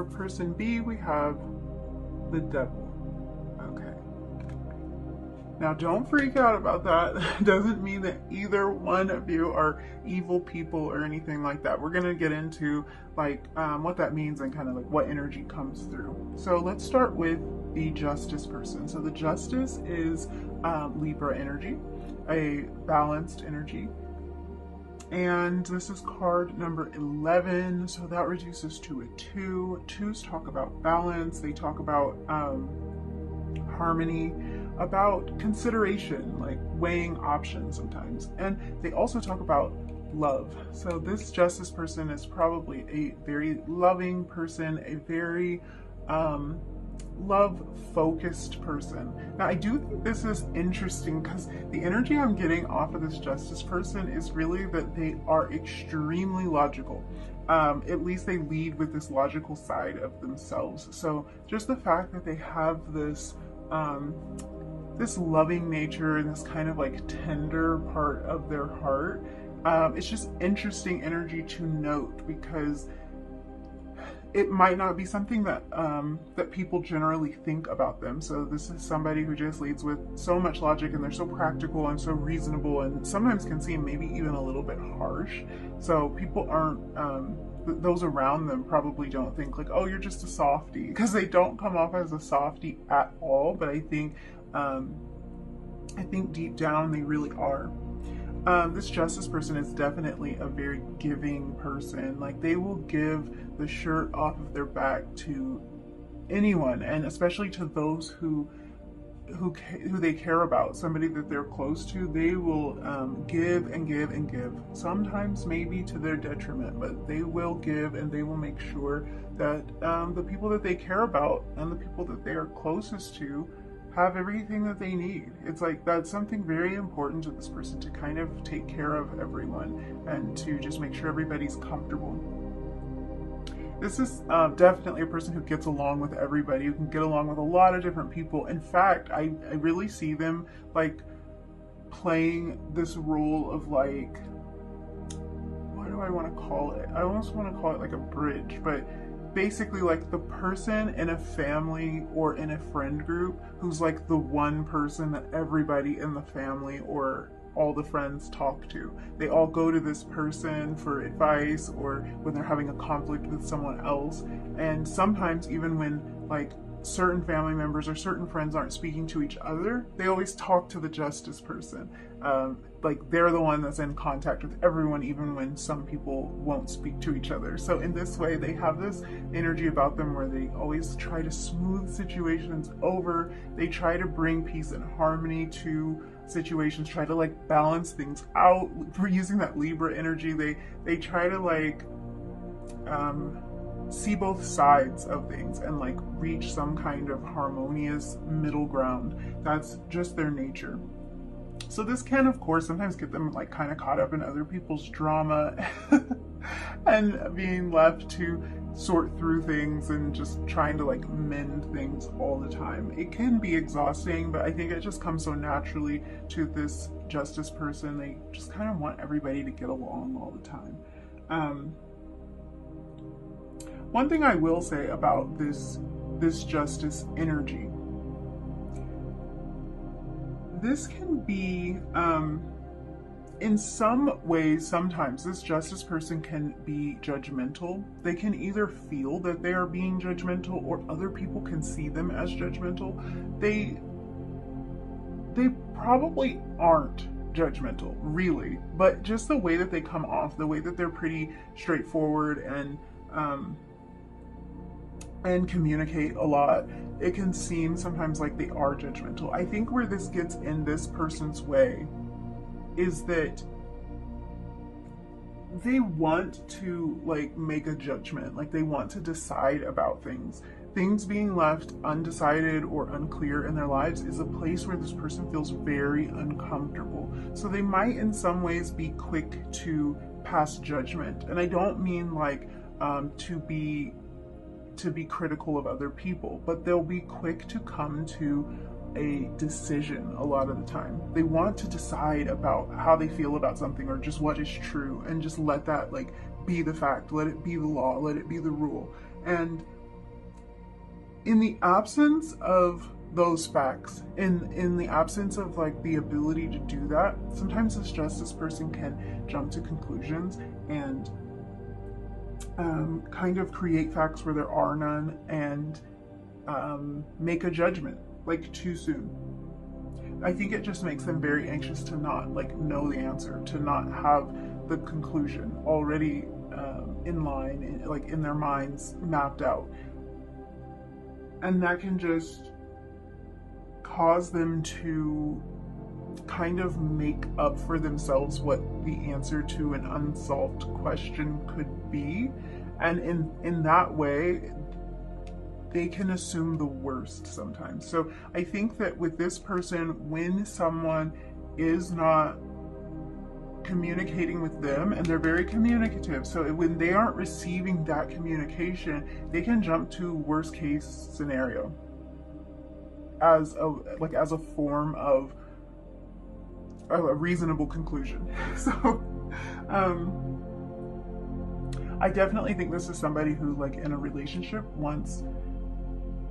for person B, we have the Devil. Okay. Now, don't freak out about that. It doesn't mean that either one of you are evil people or anything like that. We're going to get into like what that means and kind of like what energy comes through. So let's start with the Justice person. So the Justice is Libra energy, a balanced energy. And this is card number 11, so that reduces to a 2. 2s talk about balance, they talk about harmony, about consideration, like weighing options sometimes. And they also talk about love. So this Justice person is probably a very loving person, a very love-focused person. Now, I do think this is interesting because the energy I'm getting off of this Justice person is really that they are extremely logical. At least they lead with this logical side of themselves. So just the fact that they have this this loving nature and this kind of like tender part of their heart, it's just interesting energy to note because it might not be something that that people generally think about them. So this is somebody who just leads with so much logic, and they're so practical and so reasonable, and sometimes can seem maybe even a little bit harsh. So people aren't, those around them probably don't think like, oh, you're just a softie, because they don't come off as a softie at all. But I think deep down they really are. This Justice person is definitely a very giving person. Like, they will give the shirt off of their back to anyone, and especially to those who they care about, somebody that they're close to. They will give and give and give, sometimes maybe to their detriment, but they will give, and they will make sure that the people that they care about and the people that they are closest to have everything that they need. It's like that's something very important to this person, to kind of take care of everyone and to just make sure everybody's comfortable. This is definitely a person who gets along with everybody, who can get along with a lot of different people. In fact, I really see them like playing this role of like, what do I want to call it? I almost want to call it like a bridge, but basically like the person in a family or in a friend group who's like the one person that everybody in the family or all the friends talk to. They all go to this person for advice or when they're having a conflict with someone else. And sometimes even when like certain family members or certain friends aren't speaking to each other, they always talk to the Justice person. Like they're the one that's in contact with everyone, even when some people won't speak to each other. So in this way, they have this energy about them where they always try to smooth situations over. They try to bring peace and harmony to situations, try to like balance things out. For using that Libra energy, they try to like see both sides of things and like reach some kind of harmonious middle ground. That's just their nature. So this can, of course, sometimes get them like kind of caught up in other people's drama and being left to sort through things and just trying to like mend things all the time. It can be exhausting, but I think it just comes so naturally to this Justice person. They just kind of want everybody to get along all the time. One thing I will say about this Justice energy, this can be, in some ways, sometimes this Justice person can be judgmental. They can either feel that they are being judgmental or other people can see them as judgmental. They probably aren't judgmental, really, but just the way that they come off, the way that they're pretty straightforward and communicate a lot, it can seem sometimes like they are judgmental. I think where this gets in this person's way is that they want to like make a judgment, like they want to decide about things. Things being left undecided or unclear in their lives is a place where this person feels very uncomfortable. So they might in some ways be quick to pass judgment. And I don't mean like to be critical of other people, but they'll be quick to come to a decision a lot of the time. They want to decide about how they feel about something or just what is true, and just let that like be the fact, let it be the law, let it be the rule. And in the absence of those facts, in the absence of like the ability to do that, sometimes this justice person can jump to conclusions and kind of create facts where there are none, and make a judgment like too soon. I think it just makes them very anxious to not like know the answer, to not have the conclusion already in line, like in their minds mapped out. And that can just cause them to kind of make up for themselves what the answer to an unsolved question could be. And in that way, they can assume the worst sometimes. So I think that with this person, when someone is not communicating with them, and they're very communicative, so when they aren't receiving that communication, they can jump to worst case scenario as a form of a reasonable conclusion. So I definitely think this is somebody who, like, in a relationship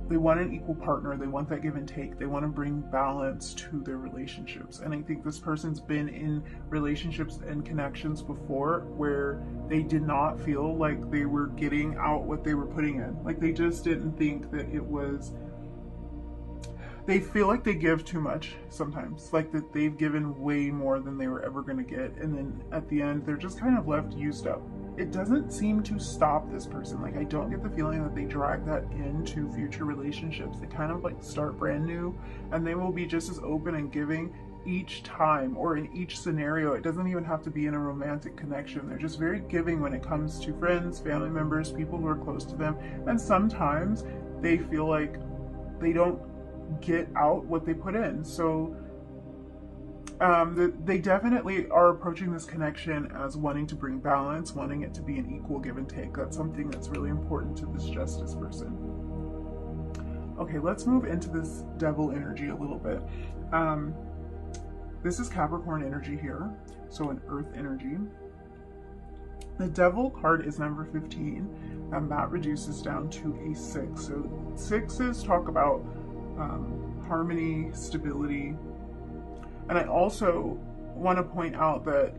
they want an equal partner, they want that give and take, they want to bring balance to their relationships. And I think this person's been in relationships and connections before where they did not feel like they were getting out what they were putting in. Like, they just didn't think that it was, they feel like they give too much sometimes, like that they've given way more than they were ever going to get, and then at the end they're just kind of left used up. It doesn't seem to stop this person. Like, I don't get the feeling that they drag that into future relationships. They kind of like start brand new, and they will be just as open and giving each time, or in each scenario. It doesn't even have to be in a romantic connection. They're just very giving when it comes to friends, family members, people who are close to them. And sometimes they feel like they don't get out what they put in. So they definitely are approaching this connection as wanting to bring balance, wanting it to be an equal give and take. That's something that's really important to this justice person. Okay, let's move into this devil energy a little bit. This is Capricorn energy here, so an earth energy. The devil card is number 15, and that reduces down to a 6. So 6s talk about harmony, stability. And I also want to point out that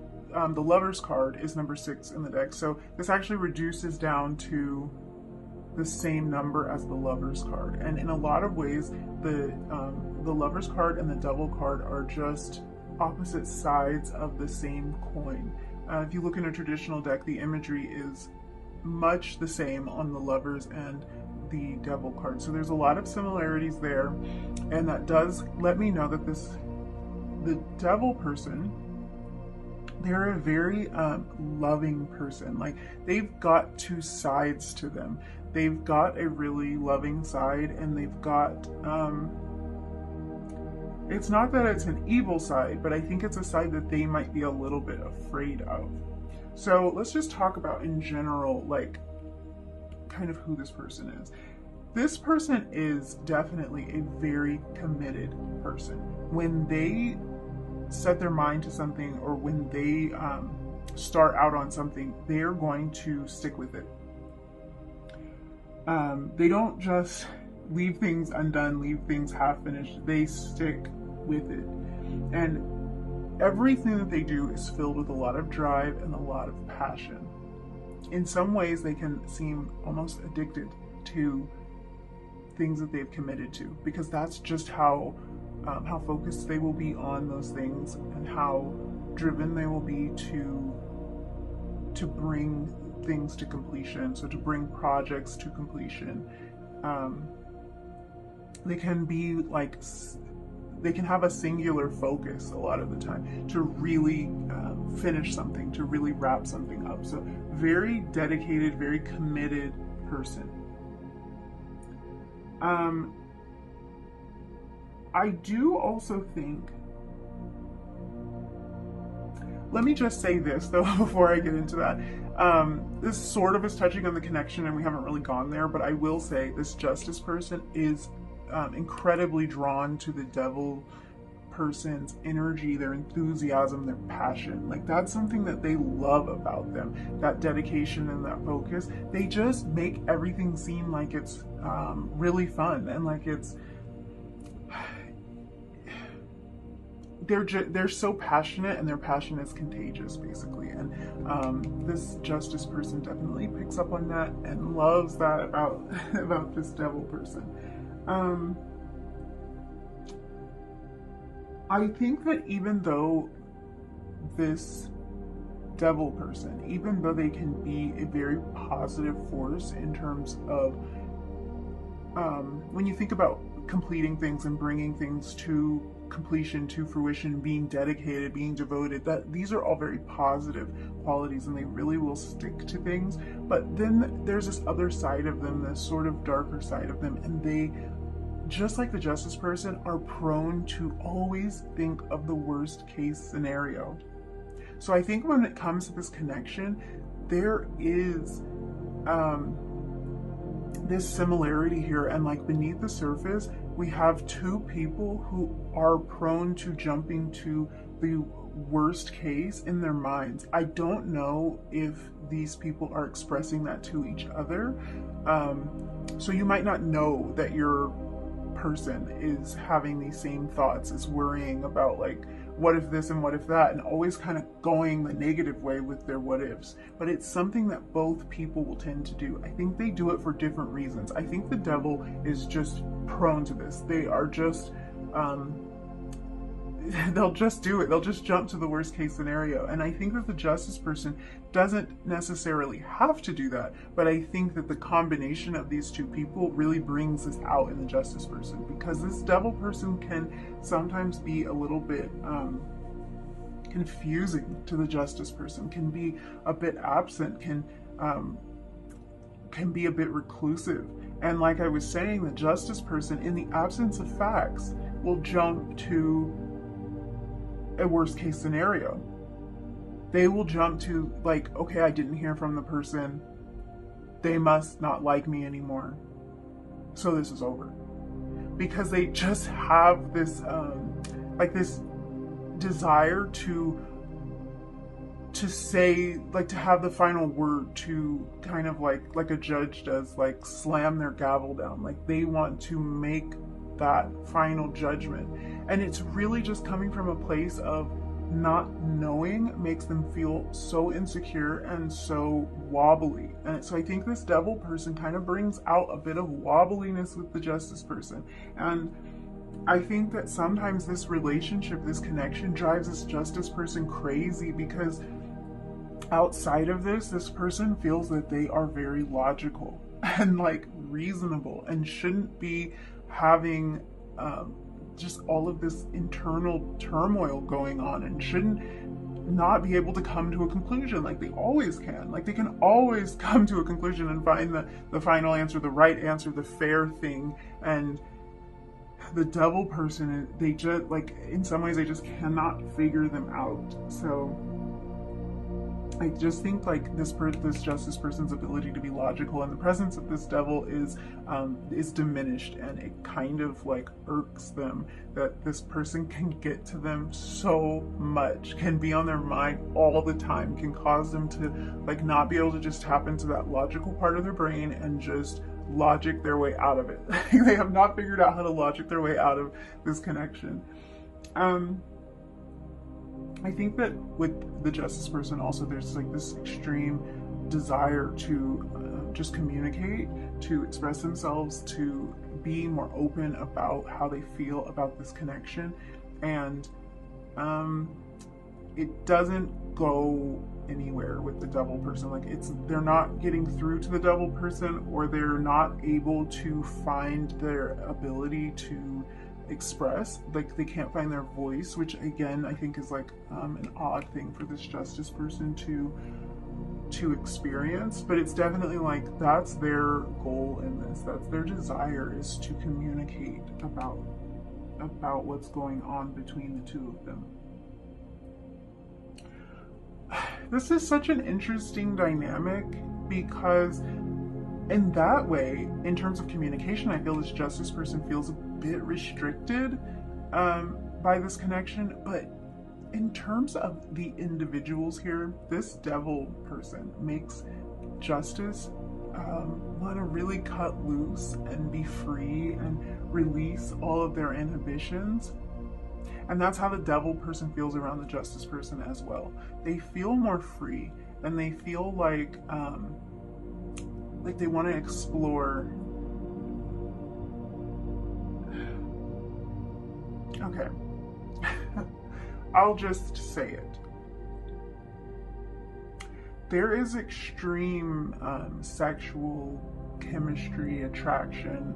the Lover's card is number 6 in the deck. So this actually reduces down to the same number as the Lover's card. And in a lot of ways, the Lover's card and the Devil card are just opposite sides of the same coin. If you look in a traditional deck, the imagery is much the same on the Lover's and the Devil card. So there's a lot of similarities there. And that does let me know that the Devil person, they're a very loving person. Like, they've got two sides to them. They've got a really loving side, and they've got it's not that it's an evil side, but I think it's a side that they might be a little bit afraid of. So let's just talk about in general, like, kind of who this person is. This person is definitely a very committed person. When they set their mind to something, or when they start out on something, they're going to stick with it. They don't just leave things undone, leave things half finished. They stick with it. And everything that they do is filled with a lot of drive and a lot of passion. In some ways, they can seem almost addicted to things that they've committed to, because that's just how focused they will be on those things, and how driven they will be to bring things to completion. So to bring projects to completion. They can be like, they can have a singular focus a lot of the time to really finish something, to really wrap something up. So very dedicated, very committed person. I do also think, let me just say this though before I get into that. This sort of is touching on the connection, and we haven't really gone there, but I will say this justice person is incredibly drawn to the Devil person's energy, their enthusiasm, their passion. Like, that's something that they love about them, that dedication and that focus. They just make everything seem like it's really fun, and like it's they're so passionate, and their passion is contagious, basically. And this Justice person definitely picks up on that and loves that about this Devil person. I think that even though this Devil person, even though they can be a very positive force in terms of when you think about completing things and bringing things to completion, to fruition, being dedicated, being devoted, that these are all very positive qualities, and they really will stick to things. But then there's this other side of them, this sort of darker side of them, and they, just like the Justice person, are prone to always think of the worst case scenario. So I think when it comes to this connection, there is this similarity here, and like beneath the surface, we have two people who are prone to jumping to the worst case in their minds. I don't know if these people are expressing that to each other. So you might not know that your person is having these same thoughts, is worrying about like, what if this and what if that, and always kind of going the negative way with their what ifs. But it's something that both people will tend to do. I think they do it for different reasons. I think the Devil is just prone to this. They are just they'll just do it. They'll just jump to the worst case scenario. And I think that the Justice person doesn't necessarily have to do that, but I think that the combination of these two people really brings this out in the Justice person, because this Devil person can sometimes be a little bit confusing to the Justice person, can be a bit absent, can be a bit reclusive. And like I was saying, the Justice person, in the absence of facts, will jump to a worst case scenario. They will jump to like, okay, I didn't hear from the person, they must not like me anymore, so this is over. Because they just have this like this desire to say, like, to have the final word, to kind of like a judge does, like slam their gavel down. Like, they want to make that final judgment. And it's really just coming from a place of not knowing makes them feel so insecure and so wobbly. And so I think this Devil person kind of brings out a bit of wobbliness with the Justice person. And I think that sometimes this relationship, this connection, drives this Justice person crazy, because outside of this person feels that they are very logical and like reasonable, and shouldn't be having just all of this internal turmoil going on, and shouldn't not be able to come to a conclusion like they always can. Like, they can always come to a conclusion and find the final answer, the right answer, the fair thing. And the Devil person, they just, like, in some ways, they just cannot figure them out. So I just think like this Justice person's ability to be logical in the presence of this Devil is diminished, and it kind of like irks them that this person can get to them so much, can be on their mind all the time, can cause them to like not be able to just tap into that logical part of their brain and just logic their way out of it. They have not figured out how to logic their way out of this connection. I think that with the Justice person also, there's like this extreme desire to just communicate, to express themselves, to be more open about how they feel about this connection. And it doesn't go anywhere with the Devil person. Like, they're not getting through to the Devil person, or they're not able to find their ability to express, like they can't find their voice, which again I think is like an odd thing for this Justice person to experience. But it's definitely like that's their goal in this, that's their desire, is to communicate about what's going on between the two of them. This is such an interesting dynamic, because in that way, in terms of communication, I feel this Justice person feels a bit restricted. by this connection, but in terms of the individuals here, this devil person makes Justice want to really cut loose and be free and release all of their inhibitions. And that's how the devil person feels around the Justice person as well. They feel more free, and they feel like they want to explore. Okay. I'll just say it. There is extreme sexual chemistry, attraction,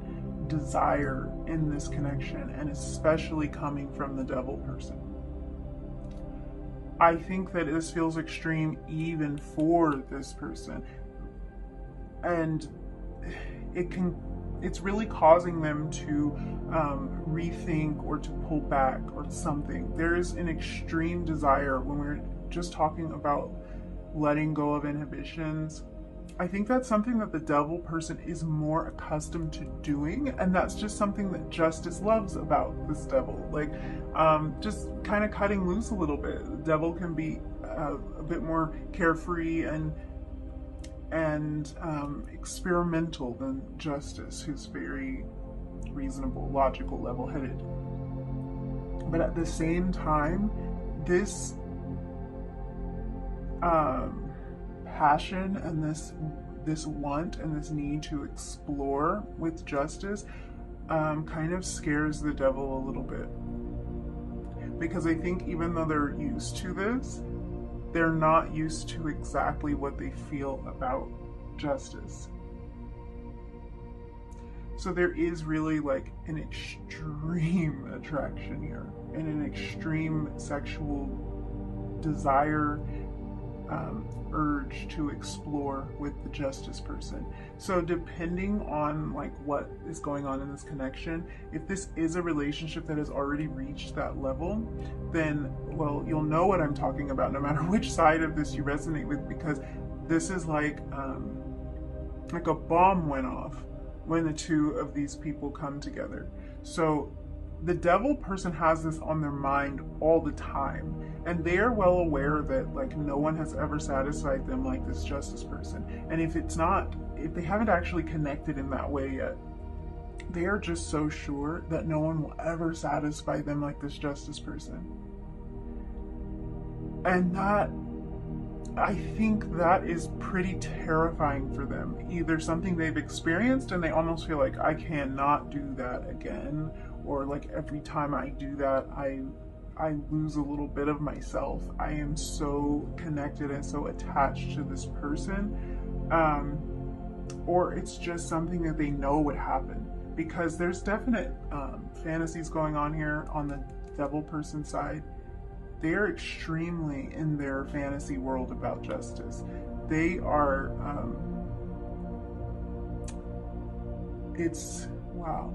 desire in this connection, and especially coming from the devil person. I think that this feels extreme even for this person, and it's really causing them to rethink or to pull back or something. There is an extreme desire when we're just talking about letting go of inhibitions. I think that's something that the devil person is more accustomed to doing, and that's just something that Justice loves about this devil. Like, just kind of cutting loose a little bit. The devil can be a bit more carefree and experimental than Justice, who's very reasonable, logical, level-headed. But at the same time, this passion and this want and this need to explore with Justice kind of scares the devil a little bit, because I think even though they're used to this, they're not used to exactly what they feel about Justice. So there is really like an extreme attraction here and an extreme sexual desire, urge to explore with the Justice person. So depending on like what is going on in this connection, if this is a relationship that has already reached that level, then, well, you'll know what I'm talking about no matter which side of this you resonate with, because this is like a bomb went off when the two of these people come together. So the devil person has this on their mind all the time, and they are well aware that like no one has ever satisfied them like this Justice person. And if they haven't actually connected in that way yet, they are just so sure that no one will ever satisfy them like this Justice person. And that, I think that is pretty terrifying for them. Either something they've experienced and they almost feel like, I cannot do that again, or like every time I do that, I lose a little bit of myself. I am so connected and so attached to this person. Or it's just something that they know would happen, because there's definite fantasies going on here on the devil person side. They are extremely in their fantasy world about Justice. They are, it's, wow.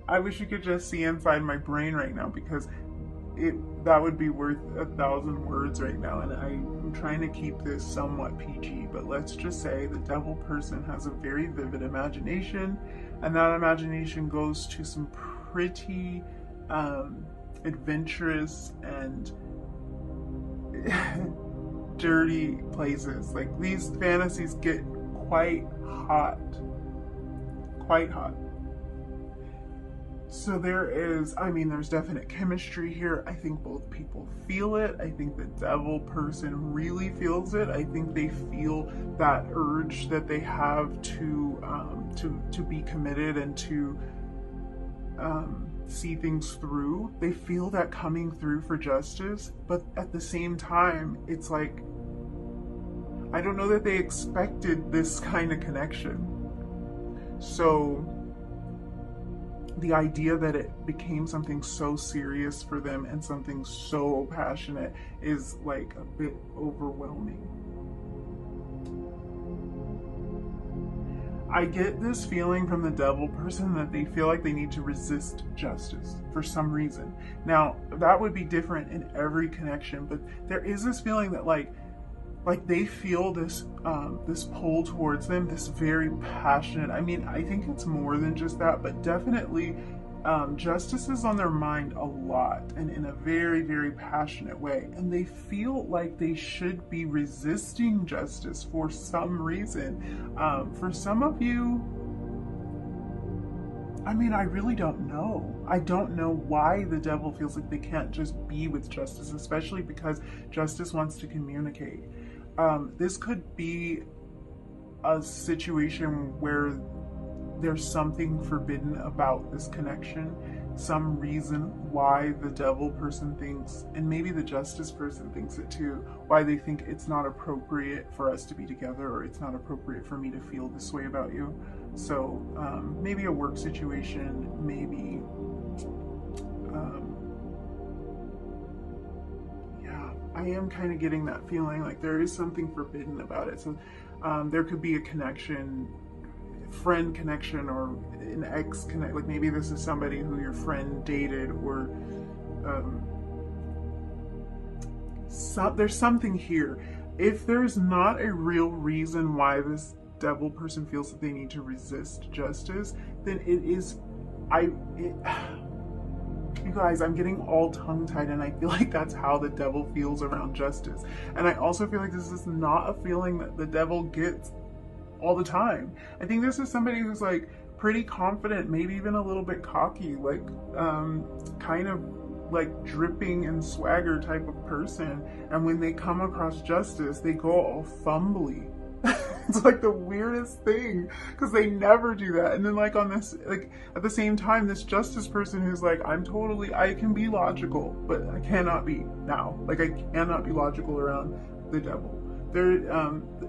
I wish you could just see inside my brain right now, because that would be worth 1,000 words right now, and I'm trying to keep this somewhat PG, but let's just say the devil person has a very vivid imagination, and that imagination goes to some pretty adventurous and dirty places. Like, these fantasies get quite hot. So there's definite chemistry here. I think both people feel it. I think the devil person really feels it. I think they feel that urge that they have to be committed and to see things through. They feel that coming through for Justice, but at the same time, it's like, I don't know that they expected this kind of connection. So the idea that it became something so serious for them and something so passionate is like a bit overwhelming. I get this feeling from the devil person that they feel like they need to resist Justice for some reason. Now, that would be different in every connection, but there is this feeling that like like they feel this this pull towards them, this very passionate, I mean, I think it's more than just that, but definitely justice is on their mind a lot, and in a very, very passionate way, and they feel like they should be resisting justice for some reason. For some of you, I mean, I really don't know. I don't know why the devil feels like they can't just be with justice, especially because justice wants to communicate. This could be a situation where there's something forbidden about this connection, some reason why the devil person thinks, and maybe the justice person thinks it too, why they think it's not appropriate for us to be together, or it's not appropriate for me to feel this way about you. So maybe a work situation, maybe yeah, I am kind of getting that feeling like there is something forbidden about it. So there could be a connection, friend connection, or an ex connect, like maybe this is somebody who your friend dated, or there's something here. If there's not a real reason why this devil person feels that they need to resist justice, then it is, you guys, I'm getting all tongue-tied, and I feel like that's how the devil feels around justice. And I also feel like this is not a feeling that the devil gets all the time. I think this is somebody who's like pretty confident, maybe even a little bit cocky, like kind of like dripping in swagger type of person, and when they come across justice, they go all fumbly. It's like the weirdest thing, because they never do that. And then like on this, like at the same time, this justice person who's like, I can be logical, but I cannot be now. Like I cannot be logical around the devil.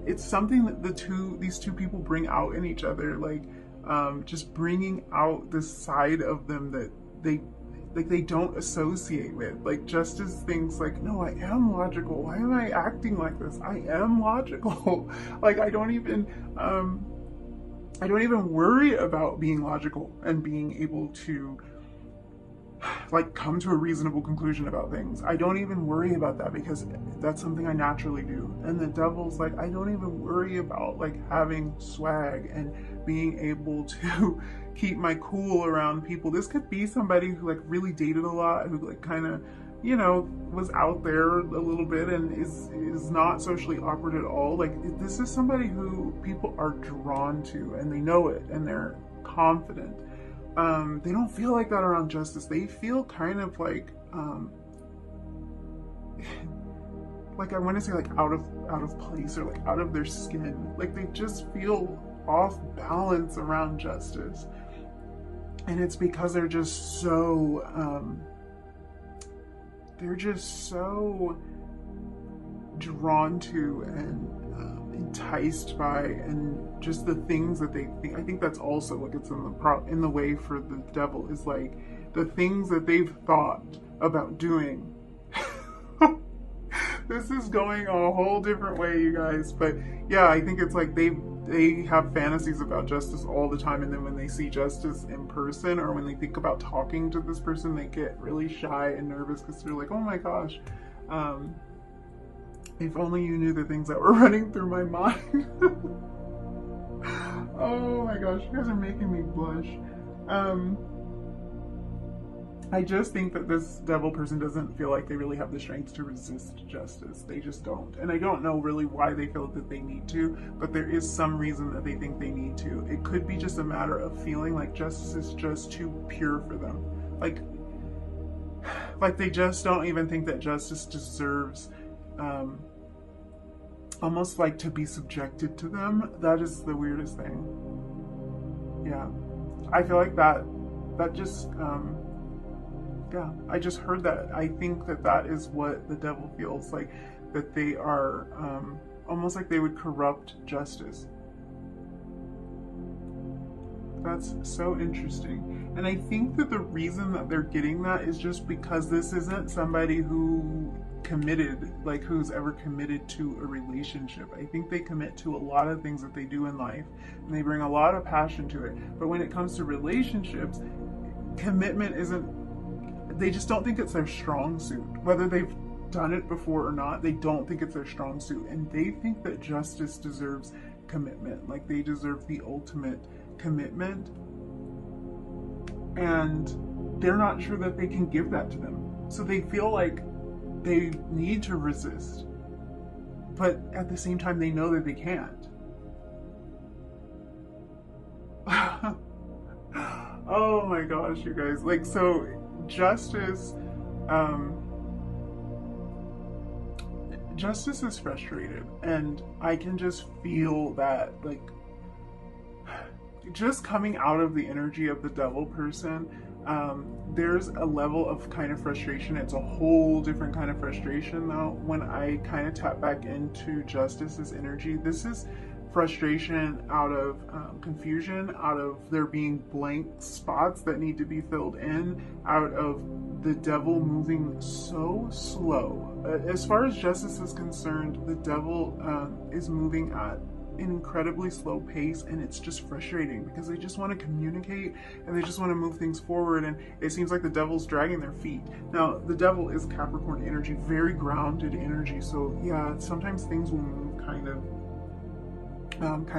It's something that these two people bring out in each other, like just bringing out this side of them that they don't associate with. Like justice thinks like, no, I am logical. Why am I acting like this? I am logical. Like I don't even worry about being logical and being able to like come to a reasonable conclusion about things. I don't even worry about that, because that's something I naturally do. And the devil's like, I don't even worry about like having swag and being able to keep my cool around people. This could be somebody who like really dated a lot, who like kind of, you know, was out there a little bit and is not socially awkward at all. Like this is somebody who people are drawn to, and they know it, and they're confident. They don't feel like that around justice. They feel kind of like I want to say like out of place, or like out of their skin. Like they just feel off balance around justice. And it's because they're just so drawn to and enticed by, and just the things that they think. I think that's also what gets in the way for the devil, is like the things that they've thought about doing. This is going a whole different way, you guys. But yeah, I think it's like they have fantasies about justice all the time, and then when they see justice in person, or when they think about talking to this person, they get really shy and nervous, because they're like, oh my gosh, if only you knew the things that were running through my mind. Oh my gosh, you guys are making me blush. I just think that this devil person doesn't feel like they really have the strength to resist justice. They just don't. And I don't know really why they feel that they need to, but there is some reason that they think they need to. It could be just a matter of feeling like justice is just too pure for them. Like they just don't even think that justice deserves almost like to be subjected to them. That is the weirdest thing. Yeah. I feel like that just yeah, I just heard that. I think that is what the devil feels like, that they are almost like they would corrupt justice. That's so interesting. And I think that the reason that they're getting that is just because this isn't somebody who committed, like who's ever committed to a relationship. I think they commit to a lot of things that they do in life, and they bring a lot of passion to it. But when it comes to relationships, commitment isn't, they just don't think it's their strong suit. Whether they've done it before or not, they don't think it's their strong suit, and they think that justice deserves commitment, like they deserve the ultimate commitment, and they're not sure that they can give that to them. So they feel like they need to resist, but at the same time they know that they can't. Oh my gosh, you guys. Like, so justice, justice is frustrated, and I can just feel that, like, just coming out of the energy of the devil person, there's a level of kind of frustration. It's a whole different kind of frustration though. When I kind of tap back into justice's energy, this is frustration out of confusion, out of there being blank spots that need to be filled in, out of the devil moving so slow. As far as justice is concerned, the devil is moving at an incredibly slow pace, and it's just frustrating because they just want to communicate and they just want to move things forward, and it seems like the devil's dragging their feet. Now, the devil is Capricorn energy, very grounded energy, so yeah, sometimes things will move kind of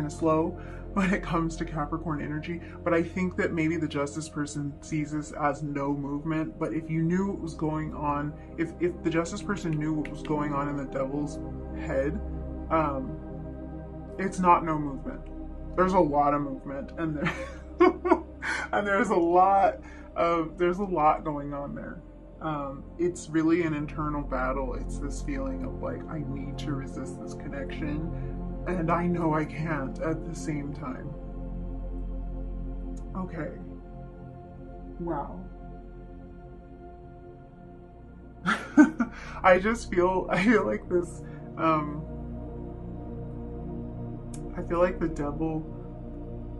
slow when it comes to Capricorn energy, but I think that maybe the justice person sees this as no movement. But if you knew what was going on, if the justice person knew what was going on in the devil's head, it's not no movement. There's a lot of movement, and there and there's a lot going on there. It's really an internal battle. It's this feeling of like, I need to resist this connection, and I know I can't at the same time. Okay. Wow. I feel like this, I feel like the devil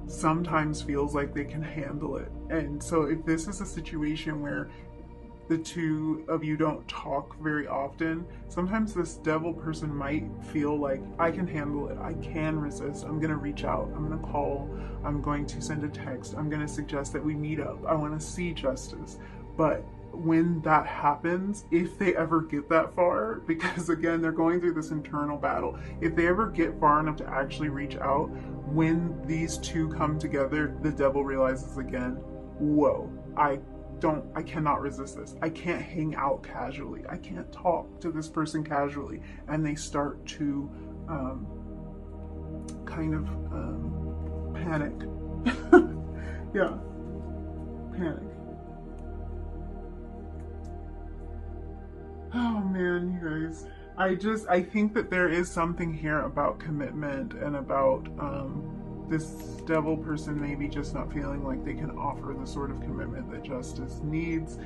sometimes feels like they can handle it. And so if this is a situation where the two of you don't talk very often, sometimes this devil person might feel like, I can handle it, I can resist, I'm gonna reach out, I'm gonna call, I'm going to send a text, I'm gonna suggest that we meet up, I want to see justice. But when that happens, if they ever get that far, because again, they're going through this internal battle, if they ever get far enough to actually reach out, when these two come together, the devil realizes again, whoa, I cannot resist this. I can't hang out casually. I can't talk to this person casually. And they start to kind of panic. Yeah, panic. Oh man, you guys. I think that there is something here about commitment and about this devil person maybe just not feeling like they can offer the sort of commitment that justice needs,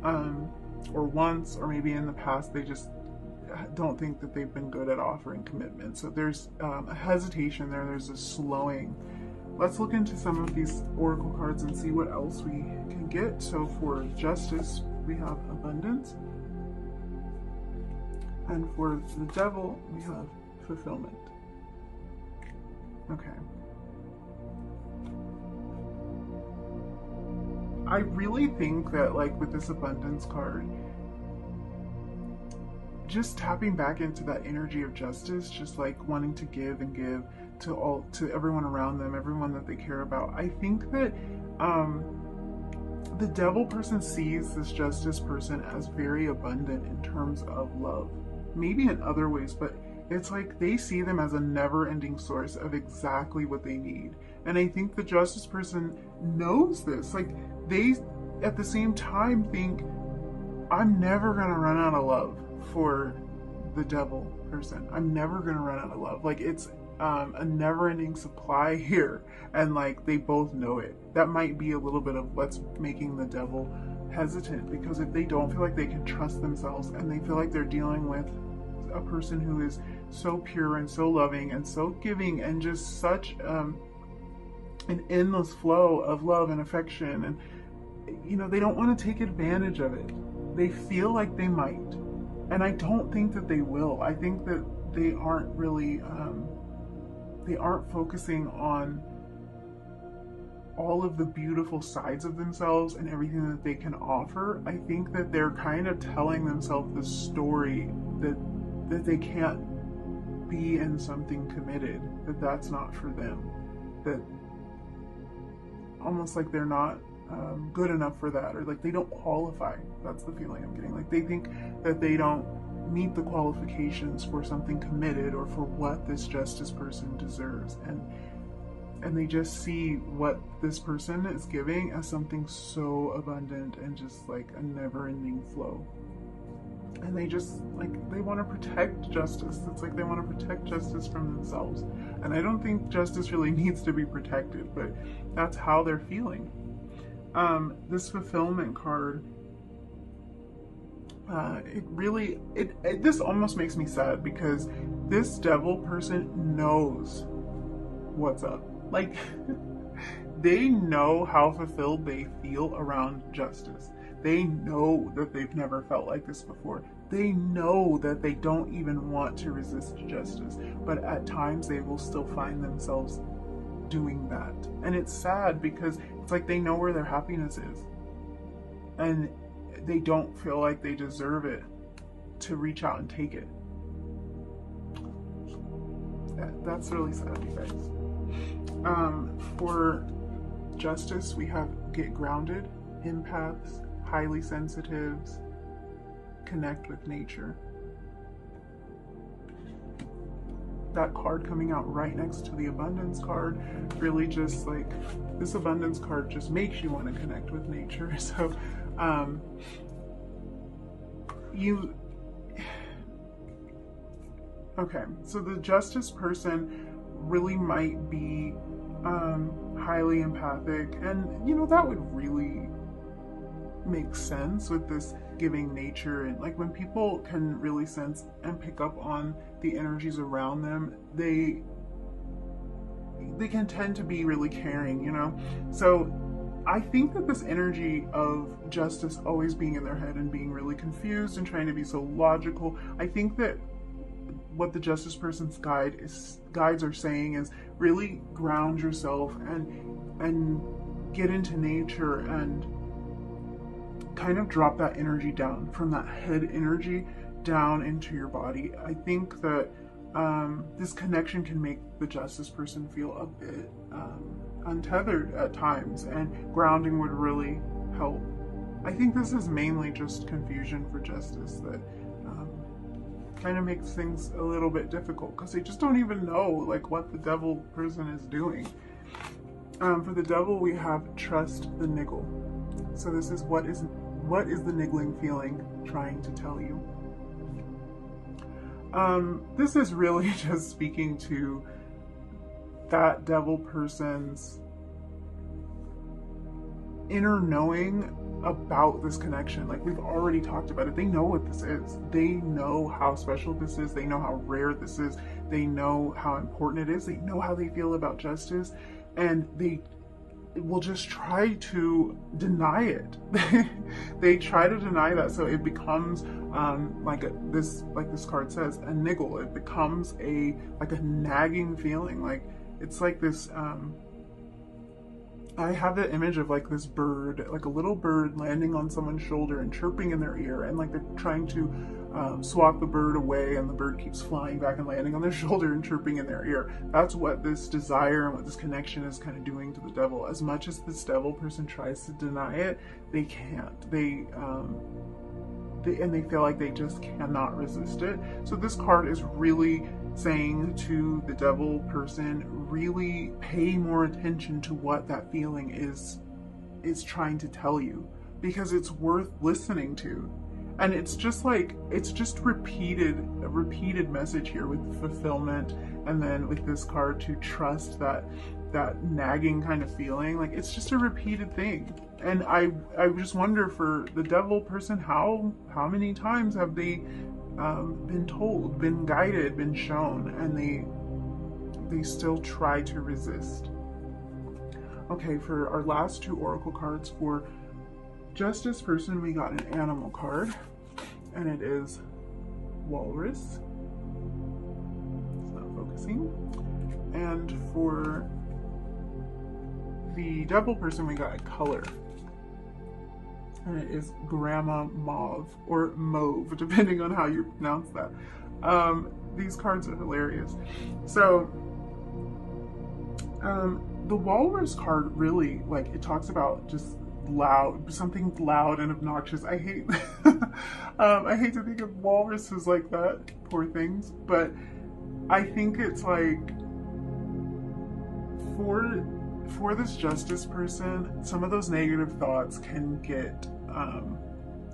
or wants, or maybe in the past they just don't think that they've been good at offering commitment. So there's a hesitation there, there's a slowing. Let's look into some of these oracle cards and see what else we can get. So for justice, we have abundance. And for the devil, we have fulfillment. Okay. I really think that, like, with this abundance card, just tapping back into that energy of justice, just like wanting to give and give to everyone around them, everyone that they care about. I think that the devil person sees this justice person as very abundant in terms of love. Maybe in other ways, but it's like they see them as a never-ending source of exactly what they need. And I think the justice person knows this. Like, they at the same time think, I'm never gonna run out of love for the devil person. I'm never gonna run out of love. Like, it's a never-ending supply here, and like they both know it. That might be a little bit of what's making the devil hesitant, because if they don't feel like they can trust themselves, and they feel like they're dealing with a person who is so pure and so loving and so giving and just such an endless flow of love and affection, and you know, they don't want to take advantage of it. They feel like they might, and I don't think that they will. I think that they aren't really they aren't focusing on all of the beautiful sides of themselves and everything that they can offer, I think that they're kind of telling themselves the story that they can't be in something committed, that that's not for them, that almost like they're not good enough for that, or like they don't qualify. That's the feeling I'm getting. Like they think that they don't meet the qualifications for something committed or for what this justice person deserves, and they just see what this person is giving as something so abundant and just like a never-ending flow. And they just like, they want to protect justice. It's like they want to protect justice from themselves. And I don't think justice really needs to be protected, but that's how they're feeling. This fulfillment card, this almost makes me sad, because this devil person knows what's up. Like, they know how fulfilled they feel around justice. They know that they've never felt like this before. They know that they don't even want to resist justice, but at times they will still find themselves doing that. And it's sad, because it's like they know where their happiness is, and they don't feel like they deserve it to reach out and take it. That's really sad, you guys. For justice, we have get grounded, empaths, highly sensitives, connect with nature. That card coming out right next to the abundance card really just like, this abundance card just makes you want to connect with nature. So okay, so the justice person really might be highly empathic, and you know, that would really make sense with this giving nature. And like, when people can really sense and pick up on the energies around them, they can tend to be really caring, you know. So I think that this energy of justice always being in their head and being really confused and trying to be so logical, I think that what the justice person's guides are saying is really ground yourself and get into nature and kind of drop that energy down from that head energy down into your body. I think that this connection can make the justice person feel a bit untethered at times, and grounding would really help. I think this is mainly just confusion for justice that kind of makes things a little bit difficult, because they just don't even know like what the devil person is doing. For the devil, we have trust the niggle. So this is what is the niggling feeling trying to tell you. This is really just speaking to that devil person's inner knowing about this connection. Like, we've already talked about it. They know what this is. They know how special this is. They know how rare this is. They know how important it is. They know how they feel about justice, and they will just try to deny it. They try to deny that, so it becomes like this card says, a niggle. It becomes a nagging feeling. Like, it's like this I have the image of like this bird, like a little bird landing on someone's shoulder and chirping in their ear, and like they're trying to swat the bird away, and the bird keeps flying back and landing on their shoulder and chirping in their ear. That's what this desire and what this connection is kind of doing to the devil. As much as this devil person tries to deny it, they can't. They feel like they just cannot resist it. So this card is really saying to the devil person, really pay more attention to what that feeling is trying to tell you, because it's worth listening to. And it's just like, it's just a repeated message here with fulfillment, and then with this card to trust that nagging kind of feeling. Like, it's just a repeated thing. And I just wonder, for the devil person, how many times have they been told, been guided, been shown, and they still try to resist. Okay, for our last two oracle cards for justice person, we got an animal card, and it is walrus. It's not focusing. And for the Devil person, we got a color. And it is Grandma Mauve, or Mauve, depending on how you pronounce that. These cards are hilarious. So, the Walrus card really, like, it talks about just loud, something loud and obnoxious. I hate, I hate to think of walruses like that, poor things, but I think it's like, for this Justice person, some of those negative thoughts can get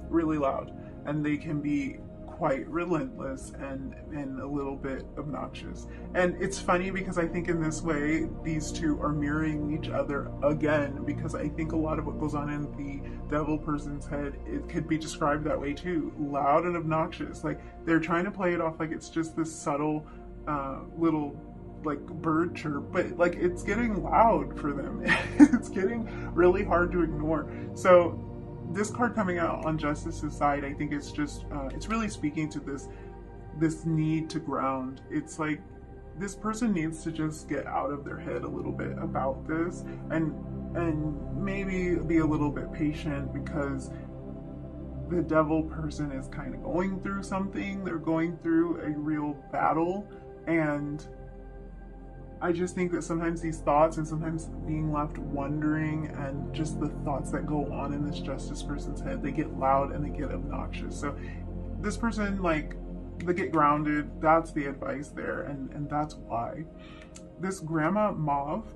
really loud, and they can be quite relentless and a little bit obnoxious. And it's funny because I think in this way these two are mirroring each other again, because I think a lot of what goes on in the Devil person's head, it could be described that way too, loud and obnoxious. Like they're trying to play it off like it's just this subtle little like bird chirp, but like it's getting loud for them. It's getting really hard to ignore. So this card coming out on Justice's side, I think it's just it's really speaking to this need to ground. It's like this person needs to just get out of their head a little bit about this, and maybe be a little bit patient, because the Devil person is kind of going through something. They're going through a real battle, and I just think that sometimes these thoughts, and sometimes being left wondering, and just the thoughts that go on in this Justice person's head, they get loud and they get obnoxious. So this person, like, they get grounded. That's the advice there, and that's why. This Grandma Mauve,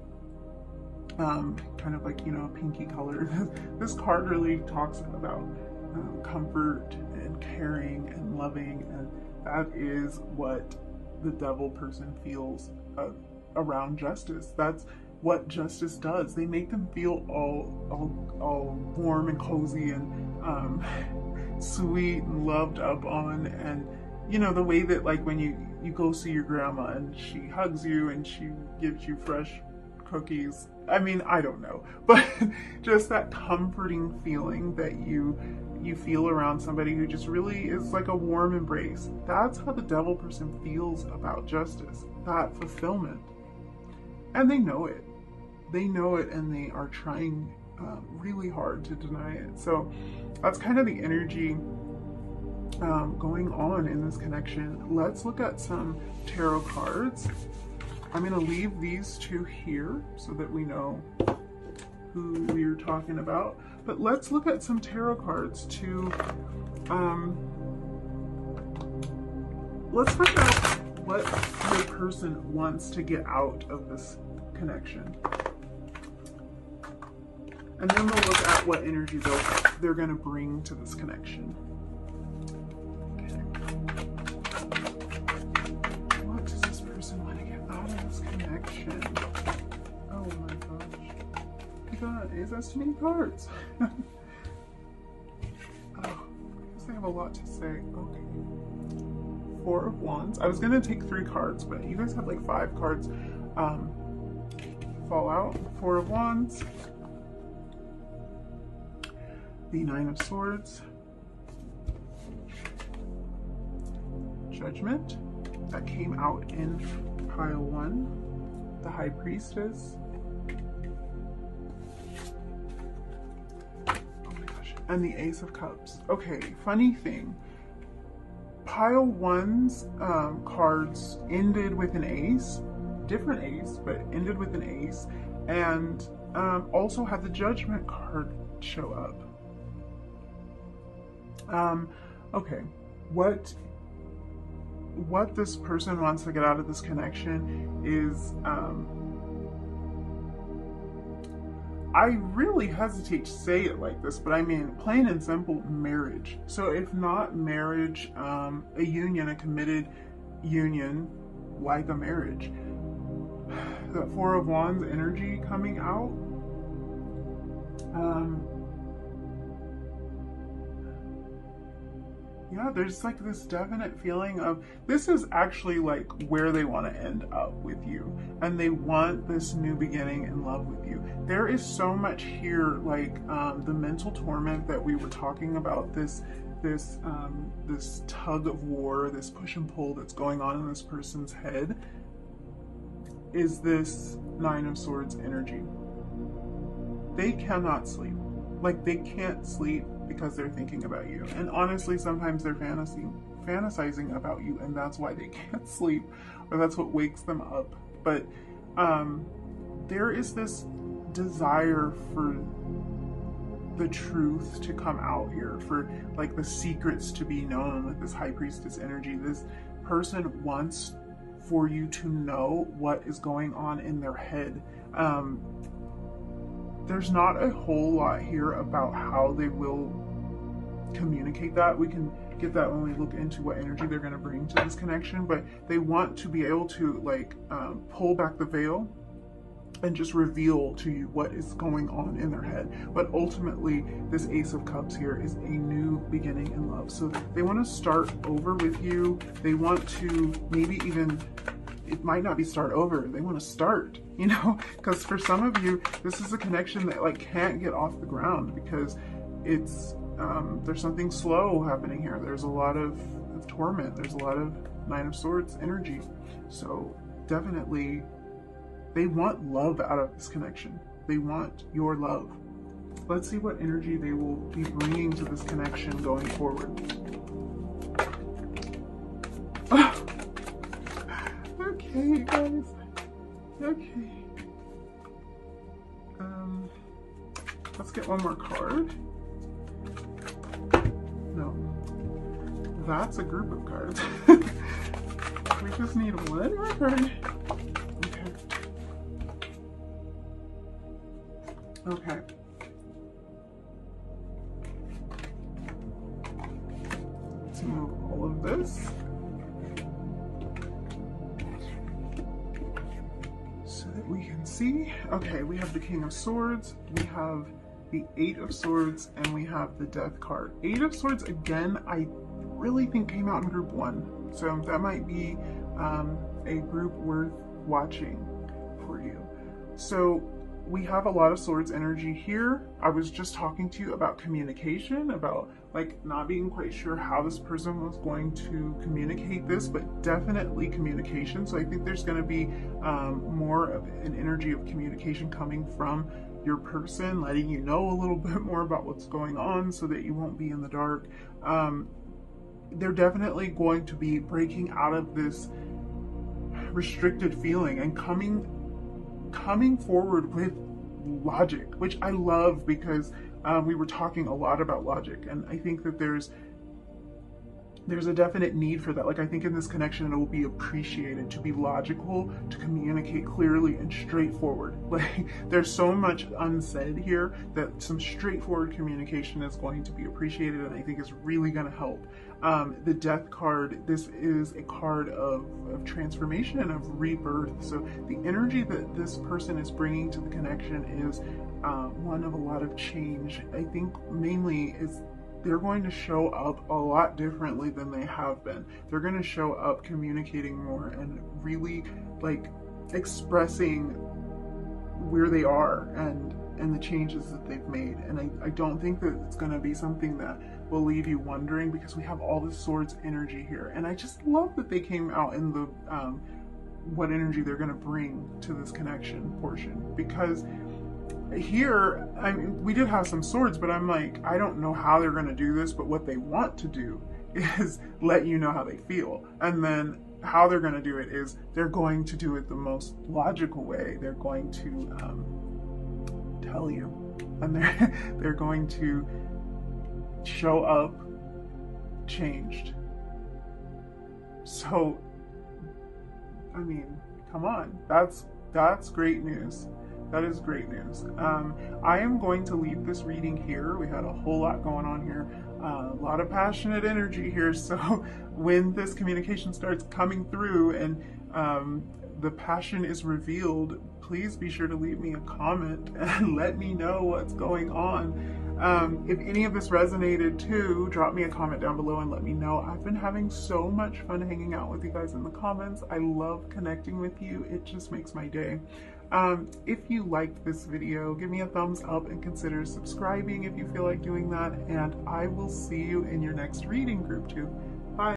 kind of like, you know, pinky color, this card really talks about comfort and caring and loving, and that is what the Devil person feels around Justice. That's what Justice does. They make them feel all warm and cozy and sweet and loved up on. And you know, the way that, like, when you go see your grandma and she hugs you and she gives you fresh cookies. I mean, I don't know, but just that comforting feeling that you feel around somebody who just really is like a warm embrace. That's how the Devil person feels about Justice, that fulfillment. And they know it. They know it, and they are trying really hard to deny it. So that's kind of the energy going on in this connection. Let's look at some tarot cards. I'm going to leave these two here so that we know who we're talking about. But let's look at some tarot cards to let's find out what your person wants to get out of this connection. And then we'll look at what energy they're going to bring to this connection. Okay. What does this person want to get out of this connection? Oh my gosh. Guys, that's too many cards. Oh, I guess they have a lot to say. Okay. Four of Wands. I was going to take 3 cards, but you guys have like 5 cards fall out. Four of Wands. The 9 of Swords. Judgment. That came out in pile 1. The High Priestess. Oh my gosh. And the Ace of Cups. Okay, funny thing. Pile 1's cards ended with an ace, different ace, but ended with an ace, and also had the Judgment card show up. Okay, what this person wants to get out of this connection is, I really hesitate to say it like this, but I mean plain and simple, marriage. So if not marriage, a union, a committed union, like a marriage. The Four of Wands energy coming out. Yeah, there's like this definite feeling of this is actually like where they want to end up with you, and they want this new beginning in love with you. There is so much here, like the mental torment that we were talking about, this tug of war, this push and pull that's going on in this person's head, is this Nine of Swords energy. they cannot sleep. Like, they can't sleep because they're thinking about you. And honestly, sometimes they're fantasizing about you, and that's why they can't sleep, or that's what wakes them up. But there is this desire for the truth to come out here, for like the secrets to be known with this high priestess energy. This person wants for you to know what is going on in their head. There's not a whole lot here about how they will communicate that. We can get that when we look into what energy they're going to bring to this connection, but they want to be able to like pull back the veil and just reveal to you what is going on in their head. But ultimately, this Ace of Cups here is a new beginning in love. So they want to start over with you. They want to maybe even, it might not be start over, they want to start, you know, because for some of you, this is a connection that like can't get off the ground because it's, there's something slow happening here. There's a lot of torment. There's a lot of Nine of Swords energy. So definitely, they want love out of this connection. They want your love. Let's see what energy they will be bringing to this connection going forward. Okay, guys. Okay. Let's get one more card. No. That's a group of cards. We just need one more card. Okay. Let's move all of this so that we can see. Okay, we have the King of Swords, we have the Eight of Swords, and we have the Death card. Eight of Swords, again, I really think came out in group 1. So that might be a group worth watching for you. So we have a lot of swords energy here. I was just talking to you about communication, about like not being quite sure how this person was going to communicate this, but definitely communication. So I think there's going to be more of an energy of communication coming from your person, letting you know a little bit more about what's going on so that you won't be in the dark. They're definitely going to be breaking out of this restricted feeling and coming forward with logic, which I love because we were talking a lot about logic, and I think that there's a definite need for that. Like, I think in this connection it will be appreciated to be logical, to communicate clearly and straightforward. Like, there's so much unsaid here that some straightforward communication is going to be appreciated, and I think is really going to help. The Death card, this is a card of transformation and of rebirth. So the energy that this person is bringing to the connection is one of a lot of change. I think mainly is they're going to show up a lot differently than they have been. They're going to show up communicating more and really like expressing where they are and the changes that they've made. And I don't think that it's going to be something that will leave you wondering, because we have all this swords energy here. And I just love that they came out in the what energy they're going to bring to this connection portion, because here, I mean, we did have some swords, but I'm like, I don't know how they're going to do this, but what they want to do is let you know how they feel. And then how they're going to do it is they're going to do it the most logical way. They're going to tell you, and they're going to show up changed. So, I mean, come on, that's great news. That is great news. I am going to leave this reading here. We had a whole lot going on here, a lot of passionate energy here. So when this communication starts coming through and the passion is revealed, please be sure to leave me a comment and let me know what's going on. If any of this resonated too, drop me a comment down below and let me know. I've been having so much fun hanging out with you guys in the comments. I love connecting with you. It just makes my day. If you liked this video, give me a thumbs up and consider subscribing if you feel like doing that, and I will see you in your next reading, group 2.